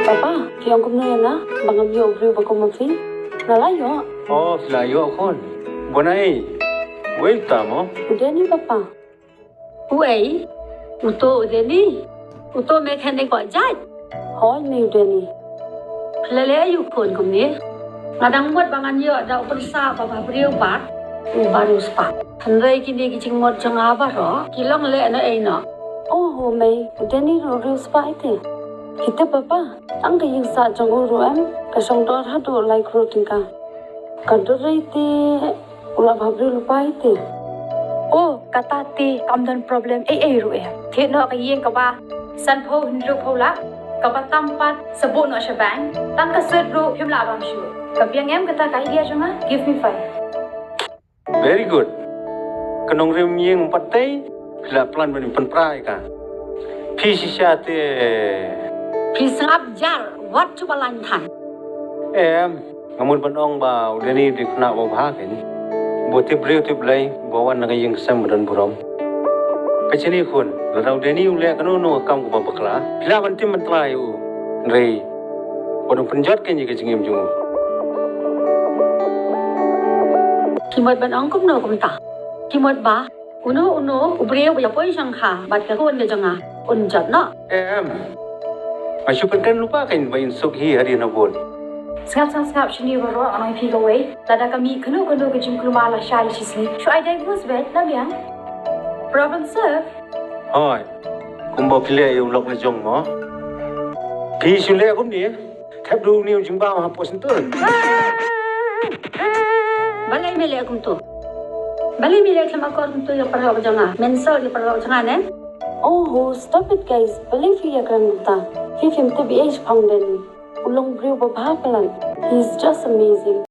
Papa, kiyong kumnoy na, bangam yo briw ba kumafin? Nalayo. Oh, filayo akon. Bonay. Wait tamo. Udah ni papa. Uy, uto udah ni. Uto mekanik kok jat. Hoy ni udah ni. Lele ayu kon kum ni. Ngadang buat bangan yo ada persa papa beriu bat. Baru spa. Handai kini kicing mod jang apa ro? Kilong le na ay no. Oh, May, udah ni ru spa ite. Kita papa, ang kayong sa jang uru kasong dor hado like rotin ka. Kador ite, ula babriw lupa ite. Oh, kata ti kamdan problem ru Thiệt nó cái yên ka ba. San pho hindu pho la. Ka ba tampat sabon no shabang. Tan ka sir ru him la bam shu. Ka biang em kata ka idea junga give me 5. Very good. Kanong rim yeng patay. Pila plan bani penprai ka. Pisi syate. Pisangap jar wat tu balan tan. Ngamun panong ba udah ni di kena bawa kan. Boti beliau tu belai bawa nak yang kesam dan buram. Kecini kun, lalu udah ni ulek kanu no kam ko bakla. Pila banti mentrai u. Rei. Wadong penjat kan je kecingim jungu. Kimot ban ong kum no kum ta. Kimot ba? Uno ubriu ba poi sang kha bat ka kon ga janga. Unjat no. Masih kan lupa kan bayin sok hi hari na bol. Skap shini baro anai phi go way. Lada kami kanu ke jim kulma la shal shisli. Shu ai dai bus bet la biang. Problem serve. Hoi. Kumbo pile yung lok na jong mo. Pi sule kum ni. Thep du niu jing ba ha posin tu. Balai mele kum tu. Balai mele klama kor kum tu yo parao janga. Mensal yo parao janga ne. Oh, stop it guys. Believe you yakan ta. He him to be age pang den. Ulong briw ba palan. He's just amazing.